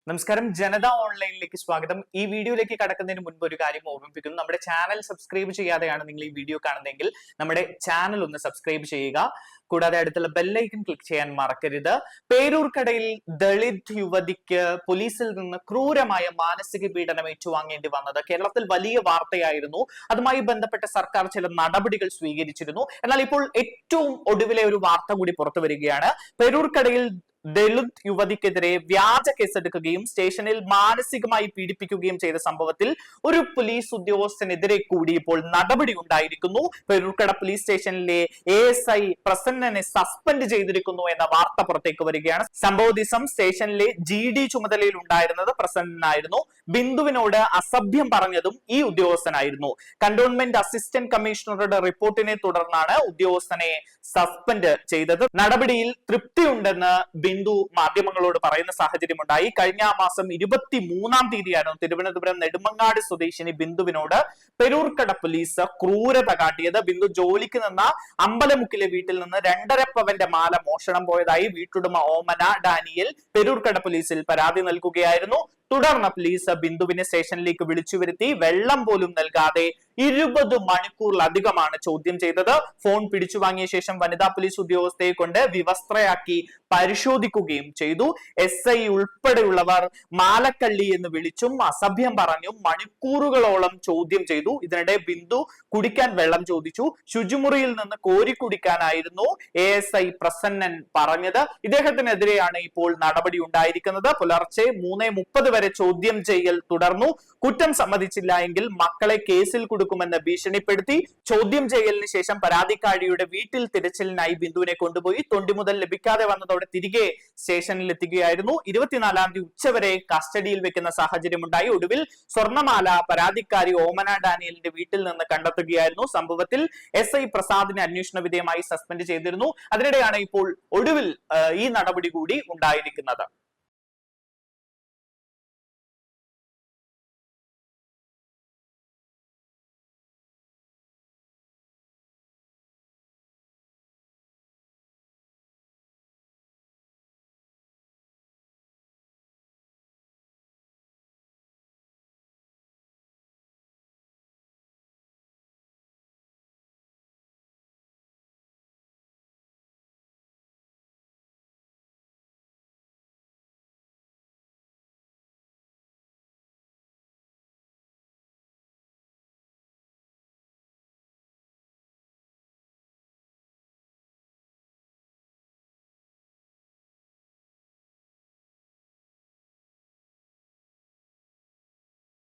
നമസ്കാരം, ജനത ഓൺലൈനിലേക്ക് സ്വാഗതം. ഈ വീഡിയോയിലേക്ക് കടക്കുന്നതിന് മുൻപ് ഒരു കാര്യം ഓർമ്മിപ്പിക്കുന്നു. നമ്മുടെ ചാനൽ സബ്സ്ക്രൈബ് ചെയ്യാതെയാണ് നിങ്ങൾ ഈ വീഡിയോ കാണുന്നതെങ്കിൽ നമ്മുടെ ചാനൽ ഒന്ന് സബ്സ്ക്രൈബ് ചെയ്യുക. കൂടാതെ അടുത്തുള്ള ബെല്ലൈക്കൺ ക്ലിക്ക് ചെയ്യാൻ മറക്കരുത്. പേരൂർക്കടയിൽ ദളിത് യുവതിക്ക് പോലീസിൽ നിന്ന് ക്രൂരമായ മാനസിക പീഡനം ഏറ്റുവാങ്ങേണ്ടി വന്നത് കേരളത്തിൽ വലിയ വാർത്തയായിരുന്നു. അതുമായി ബന്ധപ്പെട്ട സർക്കാർ ചില നടപടികൾ സ്വീകരിച്ചിരുന്നു. എന്നാൽ ഇപ്പോൾ ഏറ്റവും ഒടുവിലെ ഒരു വാർത്ത കൂടി പുറത്തു വരികയാണ്. പേരൂർക്കടയിൽ ദളിത് യുവതിക്കെതിരെ വ്യാജ കേസെടുക്കുകയും സ്റ്റേഷനിൽ മാനസികമായി പീഡിപ്പിക്കുകയും ചെയ്ത സംഭവത്തിൽ ഒരു പോലീസ് ഉദ്യോഗസ്ഥനെതിരെ കൂടി ഇപ്പോൾ നടപടി ഉണ്ടായിരിക്കുന്നു. പേരൂർക്കട പോലീസ് സ്റ്റേഷനിലെ ASI പ്രസന്നനെ സസ്പെൻഡ് ചെയ്തിരിക്കുന്നു എന്ന വാർത്ത പുറത്തേക്ക് വരികയാണ്. സംഭവ ദിവസം സ്റ്റേഷനിലെ GD ചുമതലയിൽ ഉണ്ടായിരുന്നത് പ്രസന്നനായിരുന്നു. ബിന്ദുവിനോട് അസഭ്യം പറഞ്ഞതും ഈ ഉദ്യോഗസ്ഥനായിരുന്നു. കന്റോൺമെന്റ് അസിസ്റ്റന്റ് കമ്മീഷണറുടെ റിപ്പോർട്ടിനെ തുടർന്നാണ് ഉദ്യോഗസ്ഥനെ സസ്പെൻഡ് ചെയ്തത്. നടപടിയിൽ തൃപ്തിയുണ്ടെന്ന് ബിന്ദു മാധ്യമങ്ങളോട് പറയുന്ന സാഹചര്യമുണ്ടായി. കഴിഞ്ഞ മാസം 23-ാം തീയതിയായിരുന്നു തിരുവനന്തപുരം നെടുമങ്ങാട് സ്വദേശിനി ബിന്ദുവിനോട് പേരൂർക്കട പോലീസ് ക്രൂരത കാട്ടിയത്. ബിന്ദു ജോലിക്ക് നിന്ന അമ്പലമുക്കിലെ വീട്ടിൽ നിന്ന് 2.5 പവന്റെ മാല മോഷണം പോയതായി വീട്ടുടമ ഓമന ഡാനിയൽ പേരൂർക്കട പോലീസിൽ പരാതി നൽകുകയായിരുന്നു. തുടർന്ന് പോലീസ് ബിന്ദുവിനെ സ്റ്റേഷനിലേക്ക് വിളിച്ചു വരുത്തി വെള്ളം പോലും നൽകാതെ 20 മണിക്കൂറിലധികമാണ് ചോദ്യം ചെയ്തത്. ഫോൺ പിടിച്ചു വാങ്ങിയ ശേഷം വനിതാ പോലീസ് ഉദ്യോഗസ്ഥയെ കൊണ്ട് വിവസ്ത്രയാക്കി പരിശോധിക്കുകയും ചെയ്തു. SI ഉൾപ്പെടെയുള്ളവർ മാലക്കള്ളി എന്ന് വിളിച്ചും അസഭ്യം പറഞ്ഞും മണിക്കൂറുകളോളം ചോദ്യം ചെയ്തു. ഇതിനിടെ ബിന്ദു കുടിക്കാൻ വെള്ളം ചോദിച്ചു. ശുചിമുറിയിൽ നിന്ന് കോരി കുടിക്കാനായിരുന്നു ASI പ്രസന്നൻ പറഞ്ഞത്. ഇദ്ദേഹത്തിനെതിരെയാണ് ഇപ്പോൾ നടപടി ഉണ്ടായിരിക്കുന്നത്. പുലർച്ചെ 3:30 വരെ ചോദ്യം ചെയ്യൽ തുടർന്നു. കുറ്റം സമ്മതിച്ചില്ല എങ്കിൽ മക്കളെ കേസിൽ കൊടുക്കുമെന്ന് ഭീഷണിപ്പെടുത്തി. ചോദ്യം ചെയ്യലിന് ശേഷം പരാതിക്കാരിയുടെ വീട്ടിൽ തിരച്ചിലിനായി ബിന്ദുവിനെ കൊണ്ടുപോയി. തൊണ്ടി മുതൽ ലഭിക്കാതെ വന്നതോടെ തിരികെ സ്റ്റേഷനിൽ എത്തിക്കുകയായിരുന്നു. 24-ാം തീയതി ഉച്ചവരെ കസ്റ്റഡിയിൽ വെക്കുന്ന സാഹചര്യമുണ്ടായി. ഒടുവിൽ സ്വർണമാല പരാതിക്കാരി ഓമന ഡാനിയലിന്റെ വീട്ടിൽ നിന്ന് കണ്ടെത്തുകയായിരുന്നു. സംഭവത്തിൽ SI പ്രസാദിനെ അന്വേഷണ വിധേയമായി സസ്പെൻഡ് ചെയ്തിരുന്നു. അതിനിടെയാണ് ഇപ്പോൾ ഒടുവിൽ ഈ നടപടി കൂടി ഉണ്ടായിരിക്കുന്നത്.